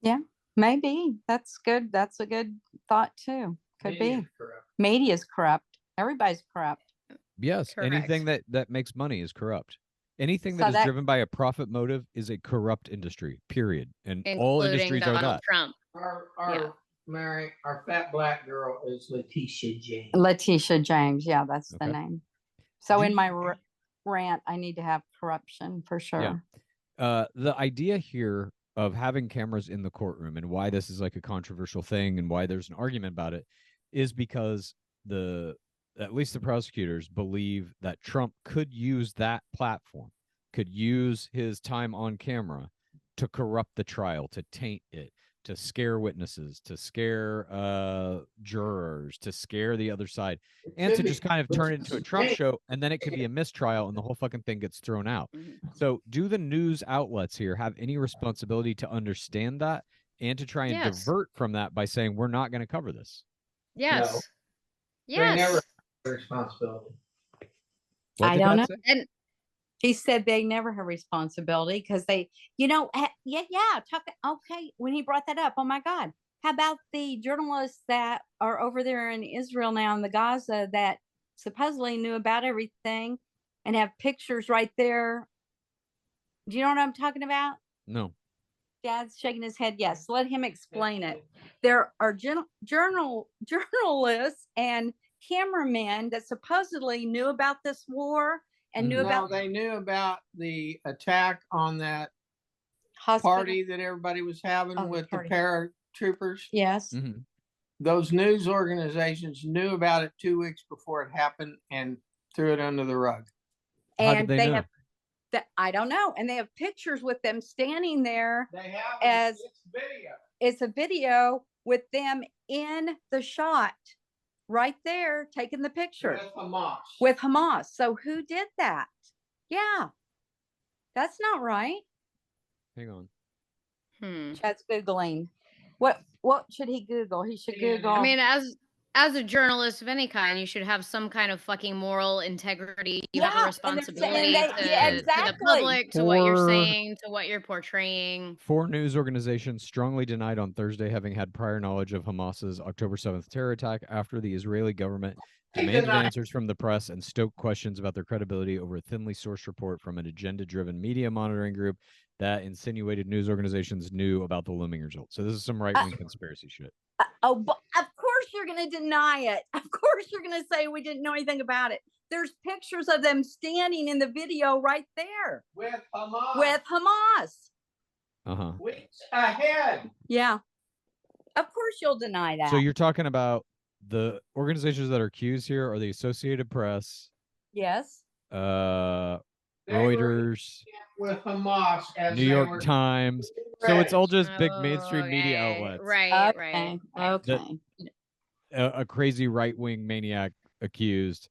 Yeah, maybe. That's good. That's a good thought too. Could be. Media is corrupt. Everybody's corrupt. Yes, Correct. anything that makes money is corrupt. Anything that is driven by a profit motive is a corrupt industry, period. And all industries are Donald that. Trump. Mary, our fat black girl is Letitia James. Letitia James. Yeah, that's the Okay. name. So in my rant, I need to have corruption for sure. The idea here of having cameras in the courtroom and why this is like a controversial thing and why there's an argument about it is because at least the prosecutors believe that Trump could use that platform, could use his time on camera to corrupt the trial, to taint it, to scare witnesses, to scare jurors, to scare the other side, and to just kind of turn it into a Trump show, and then it could be a mistrial and the whole fucking thing gets thrown out. So do the news outlets here have any responsibility to understand that and to try and divert from that by saying we're not going to cover this? Yes. No. Yes. They never have responsibility. What I did don't Pat know. say? He said they never have responsibility because they, okay. When he brought that up, oh my God. How about the journalists that are over there in Israel now in the Gaza that supposedly knew about everything and have pictures right there? Do you know what I'm talking about? No. Dad's shaking his head. Yes. Let him explain it. There are journalists and cameramen that supposedly knew about this war and knew about. They knew about the attack on that hospital party that everybody was having with the paratroopers. Yes. Mm-hmm. Those news organizations knew about it 2 weeks before it happened and threw it under the rug. How did they know? have that. I don't know. And they have pictures with them standing there. They have as video. It's a video with them in the shot right there taking the picture with Hamas. So who did that? Yeah. That's not right. Hang on. Chad's Googling. What should he Google? He should Google. I mean, as a journalist of any kind, you should have some kind of fucking moral integrity. You have a responsibility to the public, to what you're saying, to what you're portraying. 4 news organizations strongly denied on Thursday having had prior knowledge of Hamas's October 7th terror attack after the Israeli government demanded answers from the press and stoked questions about their credibility over a thinly sourced report from an agenda-driven media monitoring group that insinuated news organizations knew about the looming results. So this is some right-wing conspiracy shit. But of course you're going to deny it. Of course you're going to say we didn't know anything about it. There's pictures of them standing in the video right there. With Hamas. Weeks ahead. Yeah. Of course you'll deny that. So you're talking about the organizations that are accused here are the Associated Press. Yes. Reuters. With Hamas. New York Times. So it's all just big mainstream media outlets. Right. Okay. A crazy right-wing maniac accused,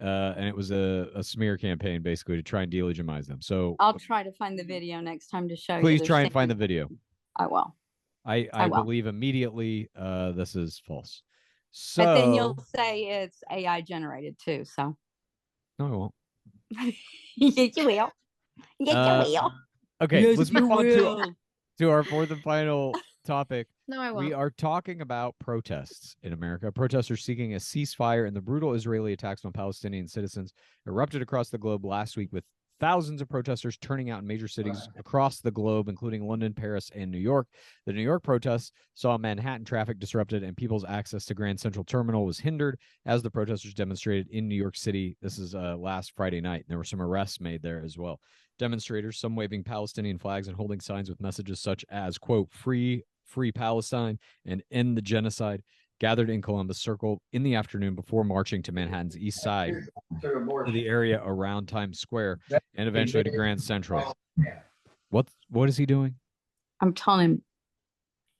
and it was a smear campaign basically to try and delegitimize them. So I'll try to find the video next time to show you. Please try and find the video. I will. I believe immediately this is false. So, but then you'll say it's AI generated too. So no, I won't. You will. Yes, you will. Okay, yes, let's move on to our fourth and final topic. No, I won't. We are talking about protests in America. Protesters seeking a ceasefire and the brutal Israeli attacks on Palestinian citizens erupted across the globe last week, with thousands of protesters turning out in major cities across the globe, including London, Paris, and New York. The New York protests saw Manhattan traffic disrupted and people's access to Grand Central Terminal was hindered as the protesters demonstrated in New York City. This is last Friday night. There were some arrests made there as well. Demonstrators, some waving Palestinian flags and holding signs with messages such as, quote, free Palestine and end the genocide, gathered in Columbus Circle in the afternoon before marching to Manhattan's east side to the area around Times Square and eventually to Grand Central. What is he doing? I'm telling him.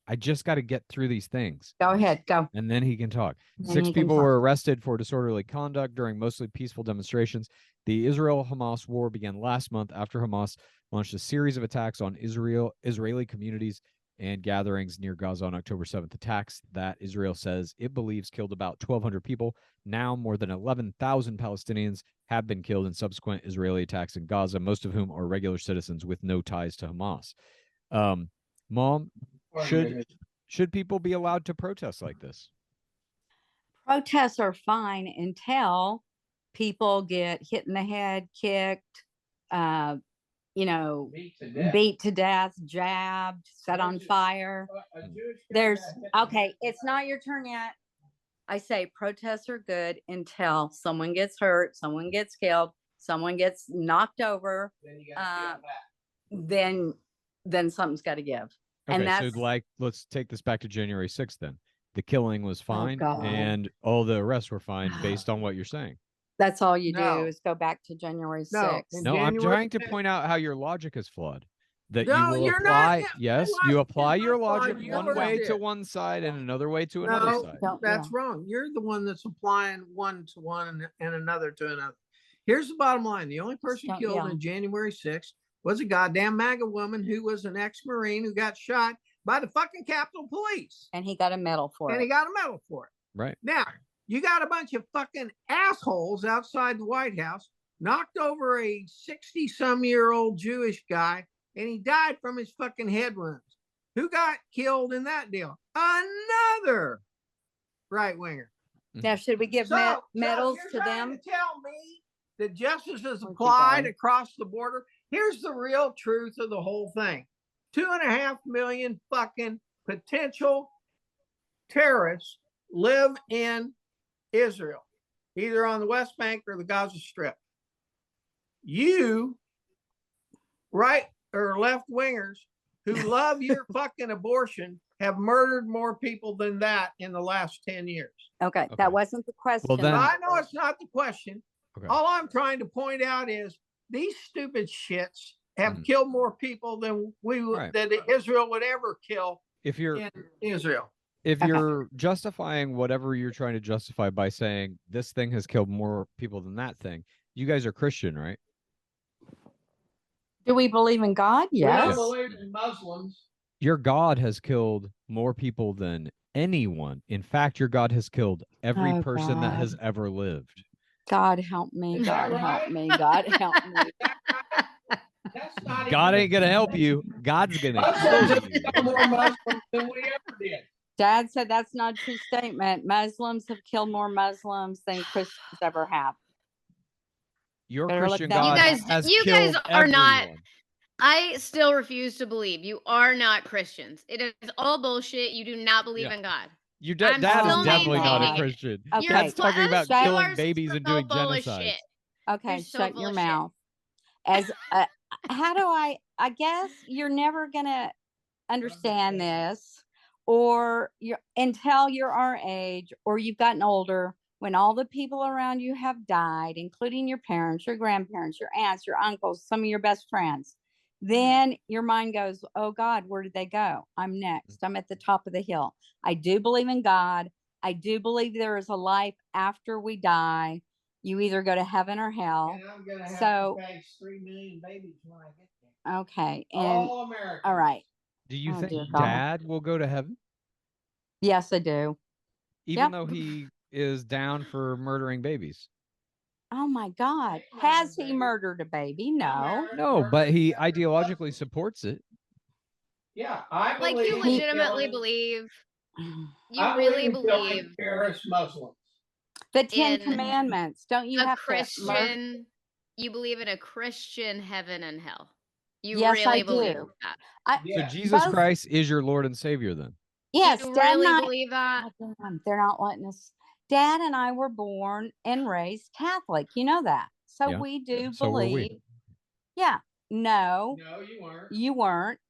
I just got to get through these things. Go ahead, go. And then he can talk. 6 people were arrested for disorderly conduct during mostly peaceful demonstrations. The Israel-Hamas war began last month after Hamas launched a series of attacks on Israeli communities and gatherings near Gaza on October 7th, attacks that Israel says it believes killed about 1,200 people. Now, more than 11,000 Palestinians have been killed in subsequent Israeli attacks in Gaza, most of whom are regular citizens with no ties to Hamas. Mom, should people be allowed to protest like this? Protests are fine until people get hit in the head, kicked, beat to death, jabbed, set on fire. It's not your turn yet. I say protests are good until someone gets hurt, someone gets killed, someone gets knocked over. Then something's got to give. Okay, and that's let's take this back to January 6th then. The killing was fine and all the arrests were fine based on what you're saying. That's all you do is go back to January 6th. No, I'm trying to point out how your logic is flawed. That you will apply, you apply your logic one way to one side and another way to another side. That's wrong. You're the one that's applying one to one and another to another. Here's the bottom line. The only person killed on January 6th was a goddamn MAGA woman who was an ex-Marine who got shot by the fucking Capitol Police. And he got a medal for it. Right. Now, you got a bunch of fucking assholes outside the White House knocked over a 60-some-year-old Jewish guy, and he died from his fucking head wounds. Who got killed in that deal? Another right-winger. Now, should we give medals to them? To tell me that justice is applied across the border. Here's the real truth of the whole thing. 2.5 million fucking potential terrorists live in Israel, either on the West Bank or the Gaza Strip. You, right or left wingers who love your fucking abortion have murdered more people than that in the last 10 years. Okay. That wasn't the question. Well, then, I know it's not the question. Okay. All I'm trying to point out is these stupid shits have killed more people than that Israel would ever kill in Israel. If you're justifying whatever you're trying to justify by saying this thing has killed more people than that thing, you guys are Christian, right? Do we believe in God? Yes. We don't believe in Muslims. Your God has killed more people than anyone. In fact, your God has killed every person that has ever lived. God help me. God help me. God help me. God ain't gonna help you. God's gonna kill you. More Muslims than we ever did. Dad said that's not a true statement. Muslims have killed more Muslims than Christians ever have. Your Better Christian look God that has you killed guys are not. everyone. I still refuse to believe you are not Christians. It is all bullshit. You do not believe in God. Dad is still definitely not a maintaining it. Christian. Okay. Dad's talking about Shut- killing babies and doing full of genocide. shit. Okay, You're so shut full your of mouth. As how do I guess you're never gonna understand this, or you're until you're our age, or you've gotten older, when all the people around you have died, including your parents, your grandparents, your aunts, your uncles, some of your best friends. Then your mind goes, oh God, where did they go? I'm next. I'm at the top of the hill. I do believe in God. I do believe there is a life after we die. You either go to heaven or hell. And I'm gonna have So- to face 3 million babies when I get there. Okay. And All Americans. all right. Do you Oh, think dear God. Dad will go to heaven? Yes, I do. Even Yep. though he is down for murdering babies? Oh my God. Has he murdered a baby? No. No, but he ideologically supports it. Yeah, I believe. Like you legitimately believe. You really believe terrorist Muslims. The Ten in Commandments. Don't you a have Christian. You believe in a Christian heaven and hell. You Yes, really I believe do. that. So Jesus Christ is your Lord and Savior then? Yes, you Dad really and I, believe that? Oh, damn, they're not letting us. Dad and I were born and raised Catholic. You know that. So Yeah. we do So were we. believe. Yeah. No, No, you weren't. you weren't.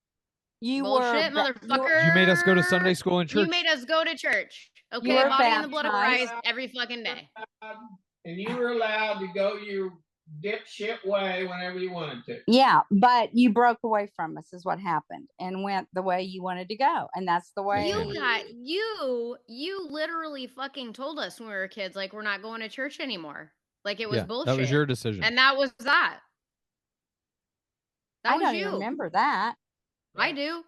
You Bullshit, were. motherfucker. You made us go to Sunday school and church. You made us go to church. Okay, were body in the blood of baptized. Christ every fucking day. And you were allowed to go your dipshit way whenever you wanted to. Yeah, but you broke away from us is what happened and went the way you wanted to go. And that's the way You literally fucking told us when we were kids, like, we're not going to church anymore. Like, it was bullshit. That was your decision. And that was that. I don't even remember that. I do.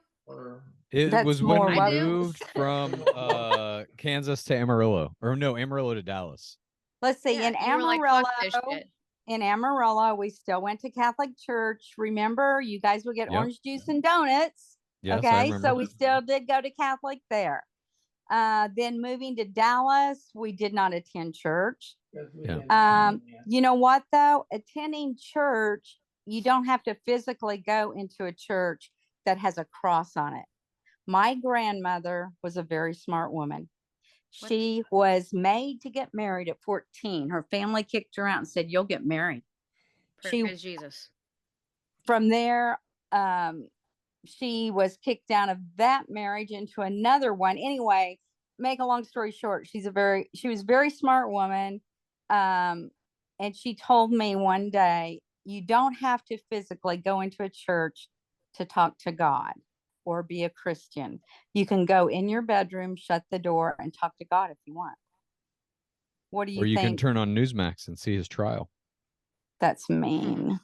It That's was when more we what- moved from Kansas to Amarillo. Or no, Amarillo to Dallas. Let's see. Yeah, in you were like, Amarillo, fuck this shit. in Amarillo, we still went to Catholic church. Remember, you guys would get Yep. orange juice and donuts. Yes, I Okay, remember. so we still did go to Catholic there. Then moving to Dallas, we did not attend church. You know what though? Attending church, you don't have to physically go into a church that has a cross on it. My grandmother was a very smart woman. She was made to get married at 14. Her family kicked her out and said, "You'll get married." Praise Jesus. From there, she was kicked out of that marriage into another one. Anyway, make a long story short, she was a very smart woman. And she told me one day, you don't have to physically go into a church to talk to God or be a Christian. You can go in your bedroom, shut the door, and talk to God if you want. What do you think? Or you can turn on Newsmax and see his trial. That's mean.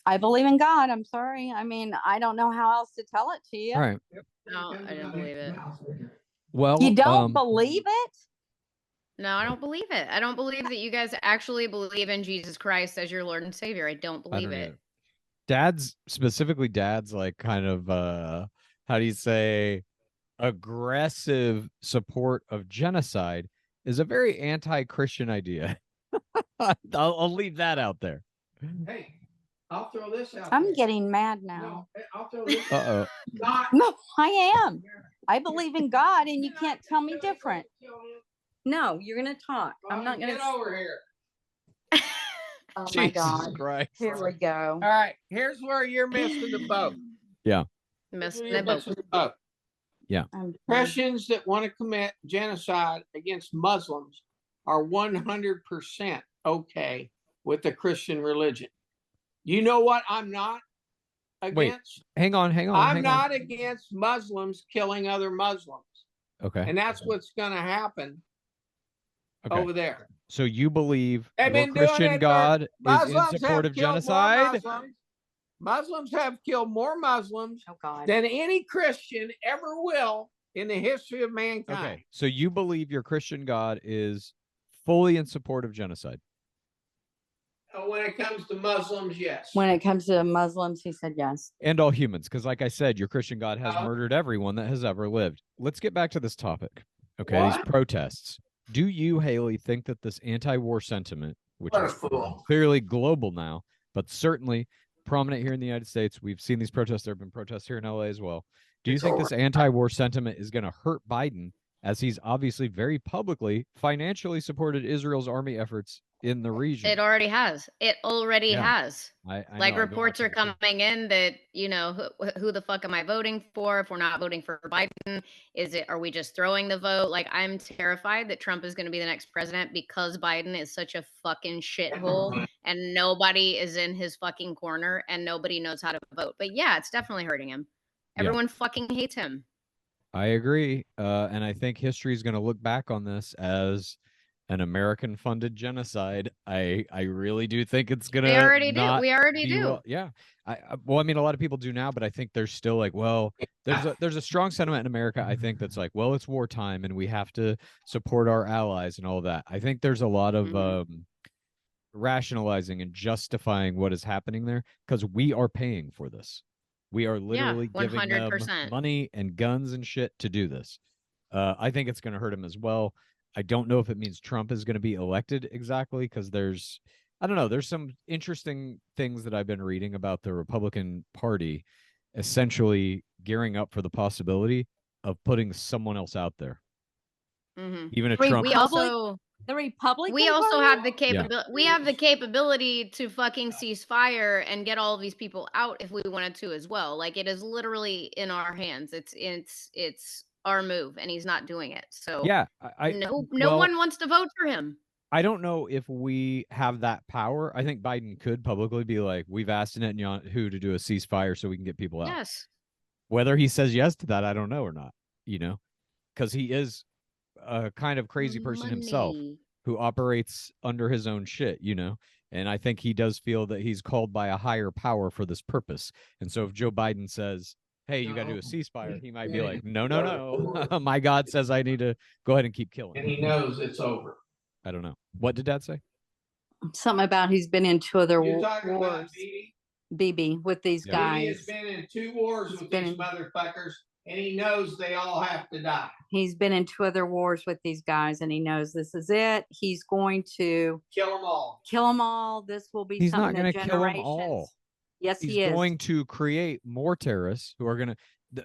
I believe in God. I'm sorry. I mean, I don't know how else to tell it to you. All right. No, I didn't believe it. Well, You don't believe it? No, I don't believe it. I don't believe that you guys actually believe in Jesus Christ as your Lord and Savior. I don't I believe don't it. either. Dad's, specifically dad's, like, kind of how do you say, aggressive support of genocide is a very anti-Christian idea. I'll leave that out there. Hey, I'll throw this out. I'm getting mad now. No, I'll throw this. Uh-oh. No, I am. I believe in God, and you can't tell me different. No, you're gonna talk. I'm not gonna get over here. Oh Jesus my God! Christ. Here we go. All right, here's where you're missing the boat. Yeah. Missing You're the boat. missing the boat. Yeah. Christians that want to commit genocide against Muslims are 100% okay with the Christian religion. You know what I'm not against? Hang on. I'm not against Muslims killing other Muslims. Okay. And that's what's going to happen over there. So you believe They've your been doing Christian it God is in Muslims support have of killed more genocide? Muslims have killed more Muslims Oh God! than any Christian ever will in the history of mankind. Okay. So you believe your Christian God is fully in support of genocide? When it comes to Muslims, yes. When it comes to Muslims, he said yes. And all humans, because like I said, your Christian God has Oh. murdered everyone that has ever lived. Let's get back to this topic. Okay, What? these protests. Do you, Haley, think that this anti-war sentiment, which What a is fool. clearly global now, but certainly prominent here in the United States, we've seen these protests, there have been protests here in LA as well. Do you think this anti-war sentiment is going to hurt Biden, as he's obviously very publicly financially supported Israel's army efforts in the region? It already has. It already has. I Like, know, I've been reports are watching it too. coming in that, you know, who the fuck am I voting for? If we're not voting for Biden, are we just throwing the vote? Like, I'm terrified that Trump is going to be the next president because Biden is such a fucking shithole and nobody is in his fucking corner and nobody knows how to vote. But yeah, it's definitely hurting him. Yeah. Everyone fucking hates him. I agree. And I think history is going to look back on this as an American-funded genocide. I really do think it's going to. We already do. We already do. Well, yeah. Well, I mean, a lot of people do now, but I think there's still like, well, there's a strong sentiment in America, I think, that's like, well, it's wartime and we have to support our allies and all that. I think there's a lot of rationalizing and justifying what is happening there because we are paying for this. We are literally giving them 100%. money and guns and shit to do this. I think it's going to hurt him as well. I don't know if it means Trump is going to be elected exactly because I don't know, there's some interesting things that I've been reading about the Republican Party essentially gearing up for the possibility of putting someone else out there. Mm-hmm. Even a Trump. The Republican We also Party? have the capability. We have the capability to fucking cease fire and get all of these people out if we wanted to as well. Like, it is literally in our hands. It's our move, and he's not doing it. So yeah, no one wants to vote for him. I don't know if we have that power. I think Biden could publicly be like, we've asked Netanyahu to do a ceasefire so we can get people out. Yes. Whether he says yes to that, I don't know or not, because he is a kind of crazy person himself who operates under his own shit, and I think he does feel that he's called by a higher power for this purpose. And so if Joe Biden says, hey, you got to do a ceasefire, he might be like, no. My God says I need to go ahead and keep killing. And he knows it's over. I don't know. What did Dad say? Something about he's been in 2 other You're talking about wars. BB with these guys. He has been in 2 wars with these motherfuckers, and he knows they all have to die. He's been in 2 other wars with these guys, and he knows this is it. He's going to kill them all. Kill them all. This will be. He's something not going to kill them all. Yes, he's he is going to create more terrorists who are going to.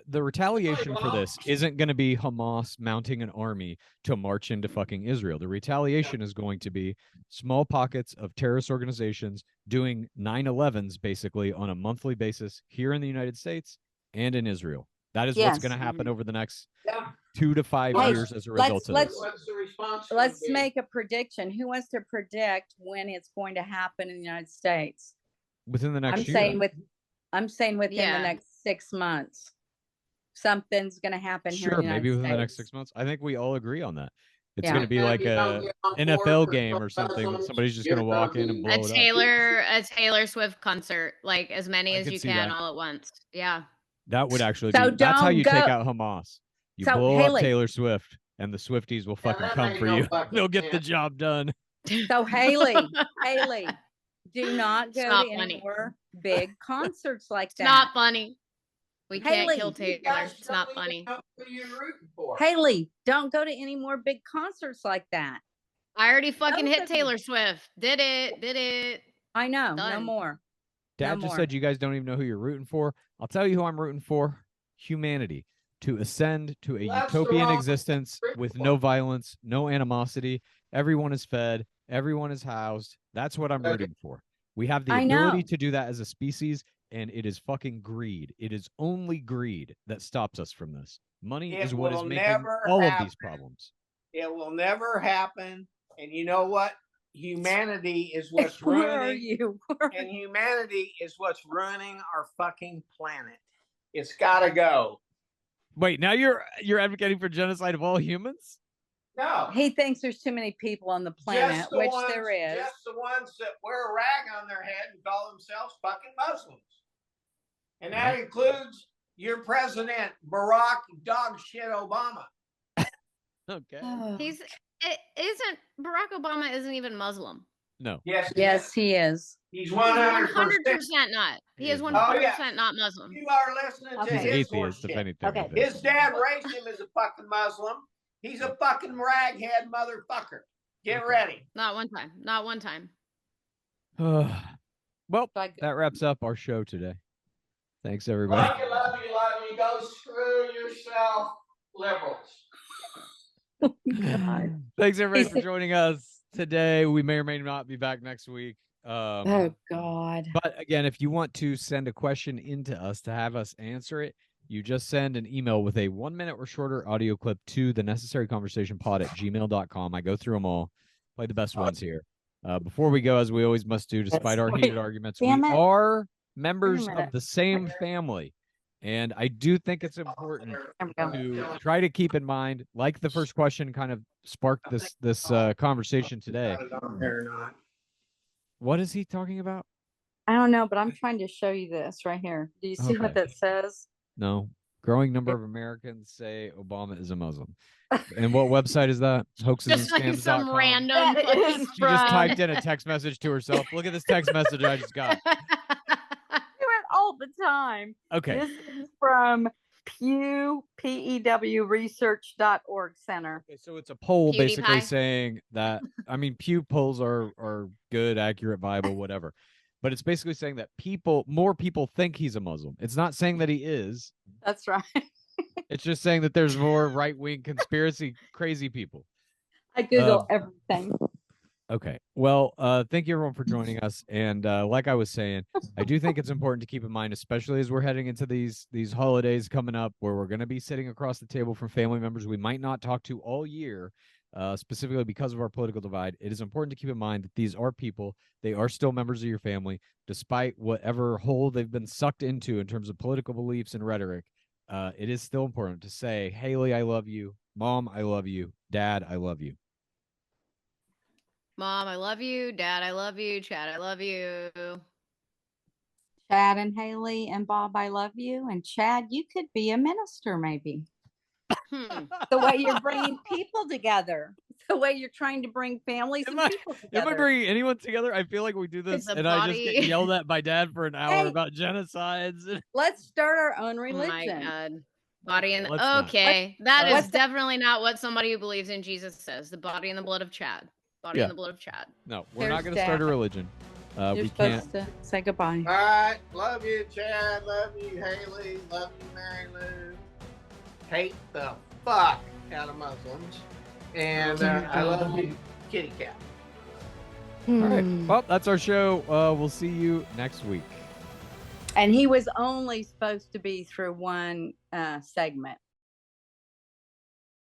The retaliation for this isn't going to be Hamas mounting an army to march into fucking Israel. The retaliation is going to be small pockets of terrorist organizations doing 9/11s basically on a monthly basis here in the United States and in Israel. That is what's going to happen over the next 2 to 5 years as a result of this. What's the response? Let's make a prediction. Who wants to predict when it's going to happen in the United States? Within the next year. I'm saying within the next 6 months. Something's going to happen here in the United maybe within States. the next 6 months. I think we all agree on that. It's going to be like a NFL game or something. Somebody's just going to walk in and blow it up. A Taylor Swift concert, like as many as you can all at once. Yeah. That would actually be. That's how you take out Hamas. You blow up Taylor Swift and the Swifties will fucking come for you. They'll get the job done. So Haley, do not go not to funny. any more big concerts like It's that. not funny. We can't Haley, kill you Taylor. guys It's not don't funny. even know who you're rooting for. Haley, don't go to any more big concerts like that. I already fucking Both hit of you. Taylor Swift. Did it. I know. No Done. more. Dad No just more. said you guys don't even know who you're rooting for. I'll tell you who I'm rooting for. Humanity. To ascend to a That's the utopian wrong existence with no violence, no animosity. Everyone is fed. Everyone is housed. That's what I'm Okay. rooting for. We have the I ability know. to do that as a species, and it is fucking greed. It is only greed that stops us from this. Money It is what is will making never all of happen. these problems. It will never happen. And you know what? Humanity is what's Where are ruining. you? And humanity is what's ruining our fucking planet. It's got to go. Wait, now you're advocating for genocide of all humans? No. He thinks there's too many people on the planet, Just the which ones, there is. Just the ones that wear a rag on their head and call themselves fucking Muslims. And that includes your president, Barack dog shit Obama. Okay. Isn't Barack Obama isn't even Muslim. No. Yes, he is. He's He's 100%. 100% not. He is 100% not Muslim. You are listening to Okay. He's his atheist, if horseshit. anything. Okay. with this. His dad raised him as a fucking Muslim. He's a fucking raghead motherfucker. Get ready. Not one time. Not one time. Well, Like- that wraps up our show today. Thanks, everybody. Love you, love you, love you. Go screw yourself, liberals. God. Thanks, everybody, for joining us today. We may or may not be back next week. Oh God. But again, if you want to send a question into us to have us answer it, you just send an email with a 1 minute or shorter audio clip to thenecessaryconversationpod@gmail.com. I go through them all, play the best ones here. Before we go, as we always must do, despite our heated arguments, we Damn it. are members minute. of the same family. And I do think it's important There we go. to try to keep in mind, like the first question kind of sparked this conversation today. What is he talking about? I don't know, but I'm trying to show you this right here. Do you see what Okay. that says? No. Growing number of Americans say Obama is a Muslim. And what website is that? Just like some HoaxesandScams.com. random That fucking is She just typed in a text message to herself. Look at this text message I just got. Do it all the time. Okay. This is from Pew Research.org Center. Okay, so it's a poll basically PewDiePie. saying that, I mean, Pew polls are good, accurate, viable, whatever. But it's basically saying that more people think he's a Muslim. It's not saying that he is. That's right. It's just saying that there's more right-wing conspiracy crazy people. I Google everything. Okay. Well, thank you everyone for joining us. And like I was saying, I do think it's important to keep in mind, especially as we're heading into these holidays coming up, where we're going to be sitting across the table from family members we might not talk to all year, specifically because of our political divide. It is important to keep in mind that these are people. They are still members of your family, despite whatever hole they've been sucked into in terms of political beliefs and rhetoric. It is still important to say, Haley, I love you. Mom, I love you. Dad, I love you. Mom, I love you. Dad, I love you. Chad, I love you. Chad and Haley and Bob, I love you. And Chad, you could be a minister, maybe. The way you're bringing people together. The way you're trying to bring families and people together. Am I bringing anyone together? I feel like we do this It's a and I just get body. yelled at by Dad for an hour Hey. about genocides. Let's start our own Oh religion. my God. Body and Let's not. okay, that What's is that? definitely not what somebody who believes in Jesus says. The body and the blood of Chad. Body Yeah. and the blood of Chad. No, we're not There's going to start a Dad. religion. You're We can't. supposed to say goodbye. All right. Love you, Chad. Love you, Haley. Love you, Mary Lou. Hate the fuck out of Muslims. And I love you, kitty cat. All right. Hmm. Well, that's our show. We'll see you next week. And he was only supposed to be through one segment.